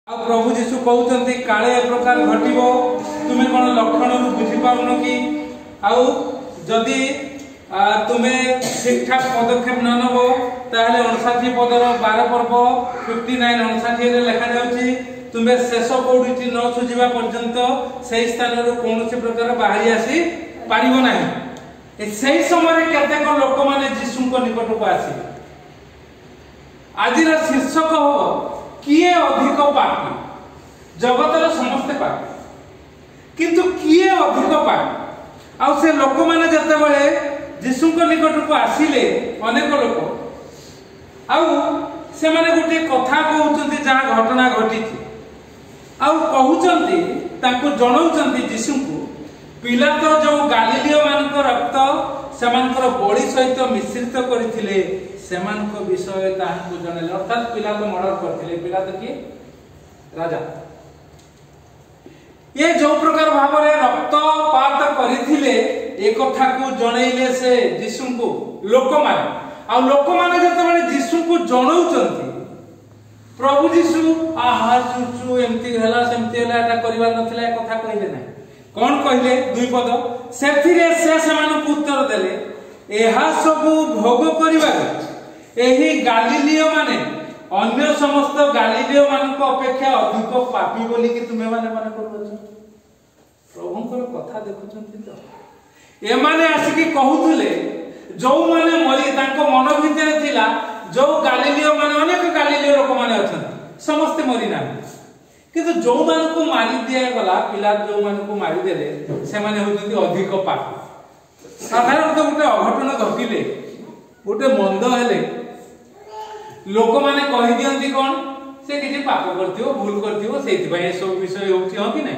प्रभु जीशु कहते काले ए प्रकार घटो तुम्हें कौन लक्षण बुझीपार कि आदि तुम्हें ठीक ठाक पदक्षेप न नब ताहले 59 पदर 12 पर्व 59 59 लिखा जाउछि तुम्हें शेष कौड़ी न सुझा पर्यंत से स्थान कौन प्रकार बाहरी आसी पारिबो नाही। से समय केतेक लोक माने जीशु निकट को आसी आज शीर्षक हो किए अधिक पापी। जगतर समस्ते पापी किंतु किए अधिक पापी आ से लोक माने जते बळे जीशु निकट को आसिले अनेक लोक आउ से माने गोटे कथा कहउचंती जहा घटना घटी आउ कहउचंती ताको जणाउचंती जीशु को पिलातो जो गालिलियो मानक रक्त सेमानकर बळी सहित मिश्रित करथिले सेमानक विषय ताहाको जणले अर्थात पिलातो मर्डर करथिले। पिलातो की राजा ये जो प्रकार भाव में रक्तपात करथिले एक कथा को जणैले से जीशु को लोक माने जतबेले जीशु को जणाउचंती प्रभु जीशु आहा चुचु एमती हला सेमती हला एटा करबा नथिला ए कथा कहिले नै कौन कहले दुई पद सेथिरे से सेमानक उत्तर देले एहा सब भोग करबा एही गालिलियो माने अन्य समस्त गालिलियो मानक अपेक्षा अधिक पापी बोली कि तुमे माने माने करबो। प्रभुंकर कथा देखुचंती तो ए माने आसी कि कहउथले जो माने मरी तांको मन भितरे थिला जो गालिलियो माने अनेक गालिलियो लोक माने अछन समस्त मरी ना किंतु जो मान को मारी दिया गला पिला जो मान को मारी देले से माने होजंती अधिक पापी। साधारणतः गोटे अघटन घटिले गोटे मंद हेले लोक माने कहि दियंती कोन से किछि पाप करथियो भूल करथियो सेति भाई सब विषय होछि ह कि नै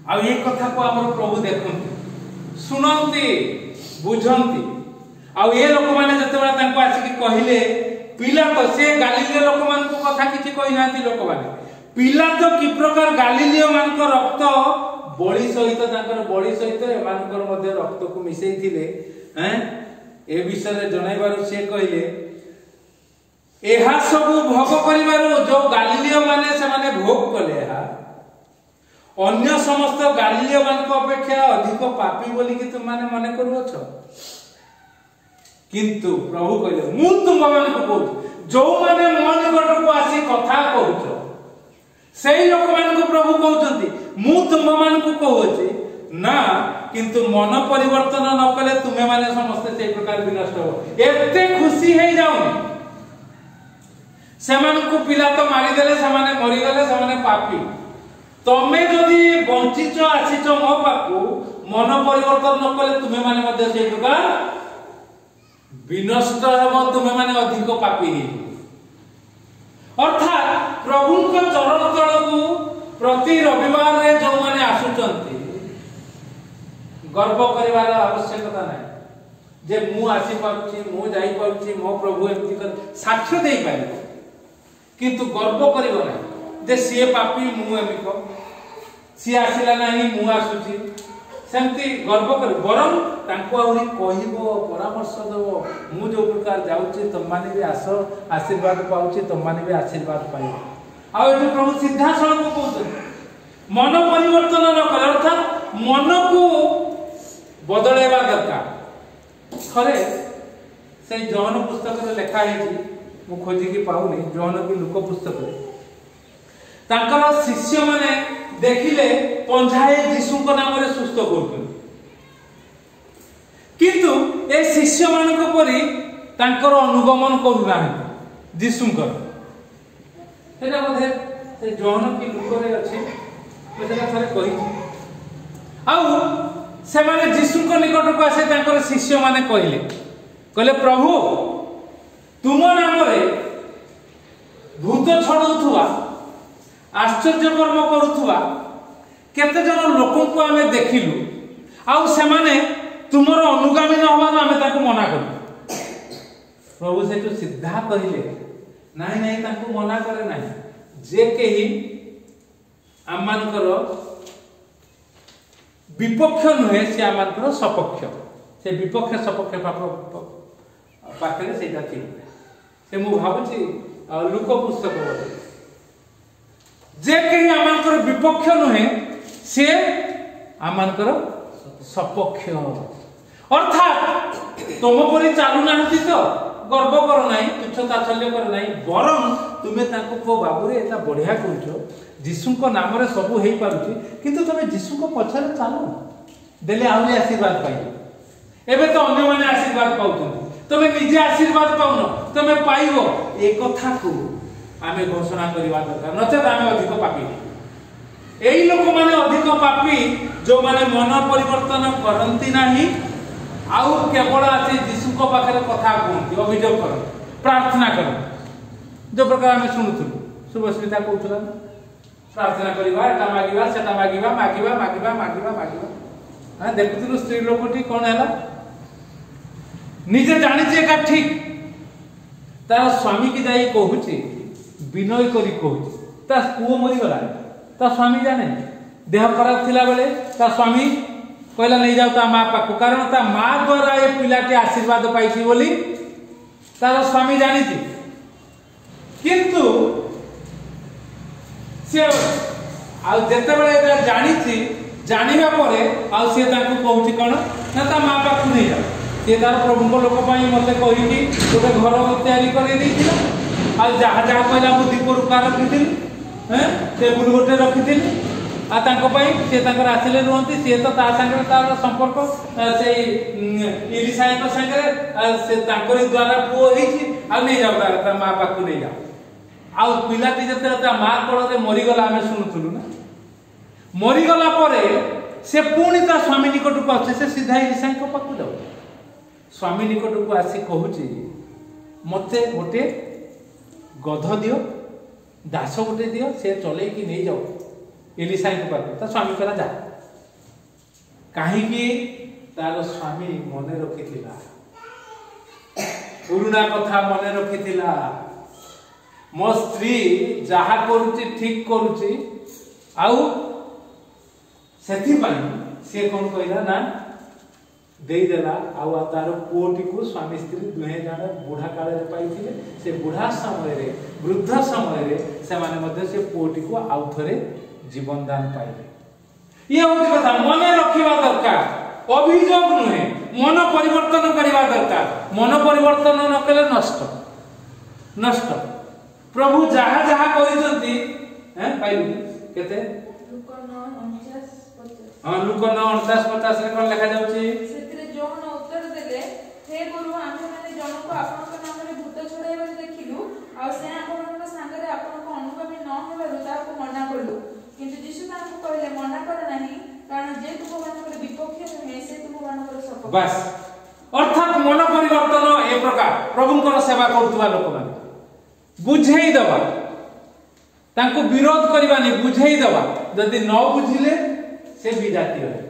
आ ये कथा को हमर प्रभु देखंती सुनंती बुझंती आ ये लोक माने जतबेला तांको आसी कि कहिले पिला तो से गालिलियो लोक मान को कथा किछि कहि नांती लोक माने पिला तो कि प्रकार गालिलियो मान को रक्त बळी सहित तांकर बळी सहित एमानकर मध्ये रक्त को मिसैथिले हैं ए विषय जणाइबार से कहिले एहा सब भोग करिबार जो गालिलियो माने से माने भोग कले हा अन्य समस्त गालिलियो मान को अपेक्षा अधिक पापी बोली कि तुम माने मने करूछ किंतु प्रभु कहले मु तुम मान को कहू जो माने मन निकट को आसी कथा कहूछ सेही लोक मान को प्रभु कहउचंती मु तुम मान को कहूची ना किंतु मन परिवर्तन न कले तुमे माने समस्त से प्रकार विनष्ट हो एते खुशी हे जाऊ सेमान को पिला तो मारी देले सेमाने मरि गले सेमाने पापी तमे जदी बंचिच आसीच मो पाकू मन परिवर्तन न कले तुमे माने मध्ये से प्रकार विनष्ट हेबो तुमे माने अधिक पापी हे अर्थात प्रभु को चरण तल को प्रति रविवार रे जो माने आसुचंती गर्व करिवार आवश्यकता नै जे मु आसी पाउची मु जाई पाउची मो प्रभु एमती कर साक्ष्य देई पाइ किंतु गर्व करिवो नै जे सिए पापी मु एमिको सी आसिला नाही मु आसुची सेमती गर्व कर बरम तांको आउरी कहिबो परामर्श देबो मु जो प्रकार जाउची तुम माने भी आसो आशीर्वाद पाउची तुम माने भी आशीर्वाद पाइबो आ एतो प्रभु सीधा सड़क को कहउछ मन परिवर्तन न कर अर्थात मन को बदलेबा दरकार थरे से जौन पुस्तक रे लिखा हेची मु खोजी की पाउनी जौन की लोक पुस्तक तांकर शिष्य माने देखिले पंझाए जीशु को नाम रे सुस्त करथुन किंतु ए शिष्य मानक परी तांकर अनुगमन करू नाही जीशु को एटा बोधे से जौन की लोक रे अछि सेटा थरे कहि आउ से माने जीशु को निकट को आसे तांकर शिष्य माने कहले प्रभु तुम नाम रे भूत छडौथुवा आश्चर्य कर्म करूथुवा केते जन लोक को हमें देखिलु आउ से माने तुमर अनुगामी न होवा हमें ताको मना करू। प्रभु से तो सीधा कहिले नाही नाही ताको मना करे नाही जे केही आमानकर विपक्ष नुहे से आमानकर सपक्ष से विपक्ष सपक्ष पाखरे सेटा ठीक से मु भाबुची लोक पुस्तक विपक्ष नुहे से आमर सपक्ष अर्थात तुम परी चलू ना तो गर्व कर ना तुच्छ ताच्छल्य कर ना बरं तुम्हें को बाबू रे एटा बढ़िया कर जीशु नाम सब हो पारुची किंतु तुम जीशु पछरे चलो देले आहरी आशीर्वाद पाइब एबे तो अन्य माने आशीर्वाद पाउछन तुम निजे आशीर्वाद पाउन तुम पाइबो ए कथा को आमे घोषणा करबा दरकार नचेत आमे अधिक पापी एई लोक माने अधिक पापी जो माने मन परिवर्तन करंती नाही आउ केवल आसी जीशु को पाखरे कथा कहती अभियोग कर प्रार्थना कर जो प्रकार आम शुणुलु शुभस्मिता कहूला प्रार्थना करवा एटा मागिबा सेटा मागिबा मागिबा मागिबा मागिबा मागिबा हां देखुलु स्त्री लोकटी कोन हैला निजे जानि जे का ठीक तार स्वामी की जाई कहूची विनय करी कहूची ता पुओ मरी गला ता स्वामी जाने देह खराब थिला बेले ता स्वामी कहला नहीं जाओ ता माँ पाखु कारण ता माँ द्वारा ये पिलाटी आशीर्वाद पाई बोली तार स्वामी जानी किंतु से जेते बेले जानी जानिबा परे आउ से ताको कहूची कोन ना ता माँ पाखु नहीं जा से तार प्रभु को लोक पई मते कहि कि गोटे घर तैयारी कर देथिला आ जहा जहा कहला मु दीप रुका रखिथिल हैं टेबुल गोटे रखिथिल आ तांको पई से तांकर आसिले रुहंती से तो ता संगे तार संपर्क से इलिसाई को संगे से तांकरी द्वारा पुओ हिची आ नहीं जाऊ ता माँ पाखु नहीं जा आ पिलाटी जते ता माँ कोल रे मरी गला हमें सुनुथुलु ना मरी गला परे से पुणी ता स्वामी निकट को आछे से सीधा इलिसाई को पाखु जाऊ स्वामी निकट को आसी कहूची मते गोटे गध दियो दास गोटे दियो से चले कि नहीं जाओ इलिसाई को पाखु ता स्वामी करा जा काहे तार स्वामी मने रखिथिला पुरुना कथा मने रखिथिला मो स्त्री जहा करूची ठीक करूची आउ सेथि पई से कोन कहला ना देई देला आउ तार पुओटी को स्वामी स्त्री दुहे जाने बुढ़ा काले रे पाइथिले से बुढ़ा समय रे वृद्ध समय रे से माने मध्ये से पुओटी को आउ थरे जीवन दान पाइले ये होती कथा मन रखिबा दरकार अभियोग नुहे मन परिवर्तन करबा दरकार मन परिवर्तन न कले नष्ट नष्ट प्रभु जहा जहा करिसंती हैं पाइलु केते लुक 9:49 हां लुक 9:49 रे कोन लिखा जाउची सेतरे जोन उत्तर देले हे गुरु आमे माने जनको आपनक नाम रे भूत छुड़ाइबा देखिलु आ से आपनक संग रे आपनक अनुभवी न हेबारु ताको मना करलु किंतु यीशु ताको कहले मना कर नाही कारण जे तुम मानकर विपक्ष नुहे से तुम मानकर सपक्ष बस अर्थात मन परिवर्तन ए प्रकार प्रभुंकर सेवा करतुवा लोक माने बुझेई दबा तांको विरोध करबा नै बुझेई दबा जदि न बुझिले से विजाति रहे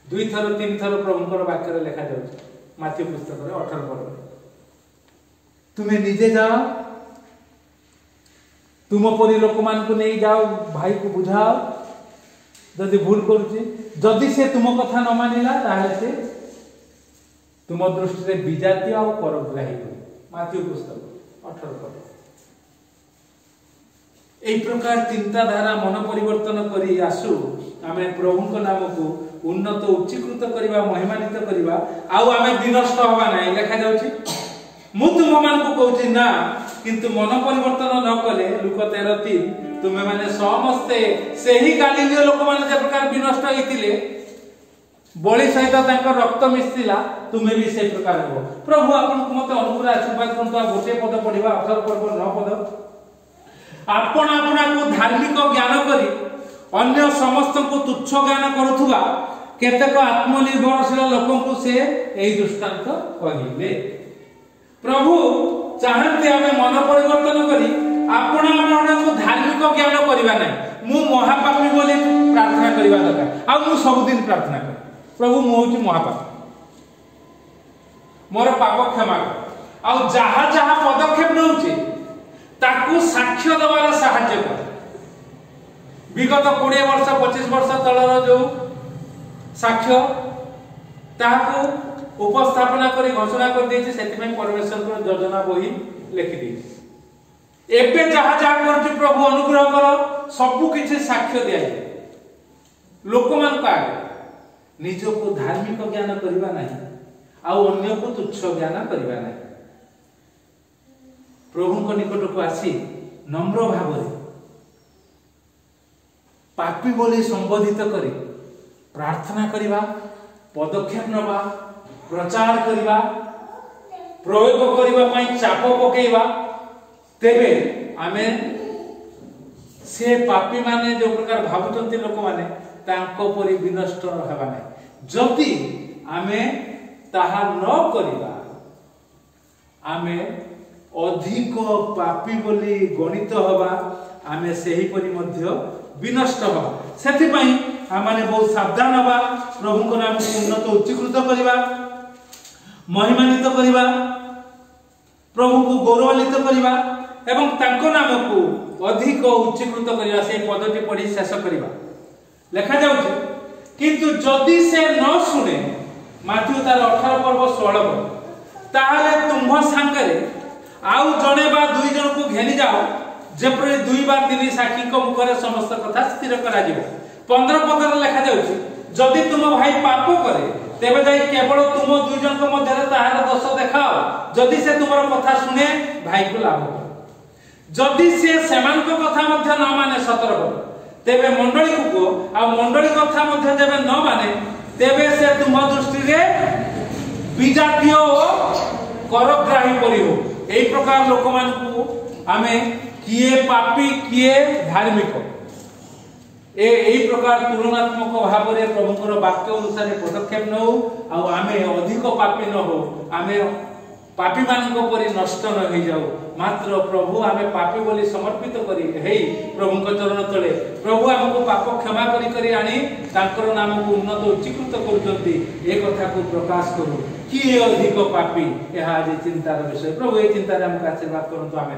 दुई थर तीन थर प्रभुंकर वाक्य रे लिखा जाउछ माथ्यू पुस्तक रे 18 पद तुमे निजे जाओ तुम परी लोक मान को नहीं जाओ भाई को बुझाओ जदि भूल करूची जदि से तुम कथा न मानिला ताहे से तुम दृष्टि रे विजाति आ परग्राही हो माथ्यू पुस्तक 18 पद एई प्रकार चिंताधारा मन परिवर्तन करी आसु आमे प्रभु नाम को उन्नत उच्चीकृत करबा महिमान्वित करबा आउ आमे विनष्ट होबा नै लिखा जाउची मु तुम मान को कहूची ना किंतु मन परिवर्तन न कले लुक 13:3 तुमे माने समस्ते सेही गालीलियो लोक माने जे प्रकार विनष्ट होइतिले बळी सहित तांकर रक्त मिस्तिला तुमे भी से प्रकार हो प्रभु आपन को मते अनुग्रह आशीर्वाद करतो गोटे पद पढिबा 18 पद 9 पद आपण आपना को धार्मिक ज्ञान करी अन्य समस्त को तुच्छ ज्ञान करूथुवा केतेक आत्मनिर्भरशील लोकन को से एई दृष्टांत कहिबे प्रभु चाहते हमें मन परिवर्तन करी आपण आपना को धार्मिक ज्ञान करबा नै मु महापापी बोली प्रार्थना करबा दरकार आ मु सब दिन प्रार्थना कर प्रभु मु होची महापापी मोर पाप क्षमा कर आ जहा जहा पदक्षेप नउची ताकू साक्ष्य दबार सहाय्य कर विगत 20 वर्ष 25 वर्ष तलर जो साक्ष्य ताकू उपस्थापना करी घोषणा कर देछि सेति में परमेश्वर को योजना बही लिखि देछि एबे जहा जहा करछि प्रभु अनुग्रह कर सबु किछि साक्ष्य दिया लोक मान का निजको धार्मिक ज्ञान करबा नहीं आ अन्य को तुच्छ ज्ञान करबा नहीं प्रभु को निकट को आसी नम्र भाव पापी बोली संबोधित करी प्रार्थना करिबा पदक्षेप नबा प्रचार करिबा प्रयोग करिबा पई चाप पकेइबा तेबे आमे से पापी माने जो प्रकार भाबुचंती लोक माने तांको परि विनष्ट हेबा नै जदि आमे ताहा न करिबा आमे अधिक पापी बोली गणित हवा आमे सेही परि मध्य विनष्ट हवा सेति पई आमाने बहुत सावधान हवा प्रभु को नाम को उन्नत उच्चीकृत करिबा महिमान्वित करिबा प्रभु को गौरवान्वित करिबा एवं तांको नाम को अधिक उच्चीकृत करिबा से पदटी पढ़ी शेष करिबा लिखा जाउछ किंतु जदि से न सुने माथ्यू तार 18 पर्व 16 ताहाले तुम संगरे आउ जणे बा दुई जन को घेनी जाओ जेपरि दुई बा तीन साक्षी को मुखरे समस्त कथा स्थिर करा जिवो 15 पदर लिखा जाउछ जदि तुम भाई पाप करे तेबे जाई केवल तुम दुई जन को मध्य ताहार दोष देखाओ जदि से तुमर कथा सुने भाई को लाभ जदि से समान को कथा मध्य न माने 17 पद तेबे मंडली को आ मंडली कथा मध्य जेबे न माने तेबे से तुम दृष्टि रे विजातीय करग्राही परिहो एई प्रकार लोक मान को आमे किए पापी किए धार्मिक एई प्रकार तुलनात्मक भाव रे प्रभुकर वाक्य अनुसार पदक्षेप नौ आ आमे अधिक पापी न हो आमे पापी मानक परि नष्ट न हो जाऊ मात्र प्रभु आमे पापी बोली समर्पित करी हेई प्रभु को चरण तले प्रभु हमको पाप क्षमा करी करी आनी तांकर नाम को उन्नत उच्चीकृत करजंती ए कथा को प्रकाश करू कि अधिक पापी यह आज चिंतार विषय प्रभु ए चिंता रे हमको आशीर्वाद करंतु आमे।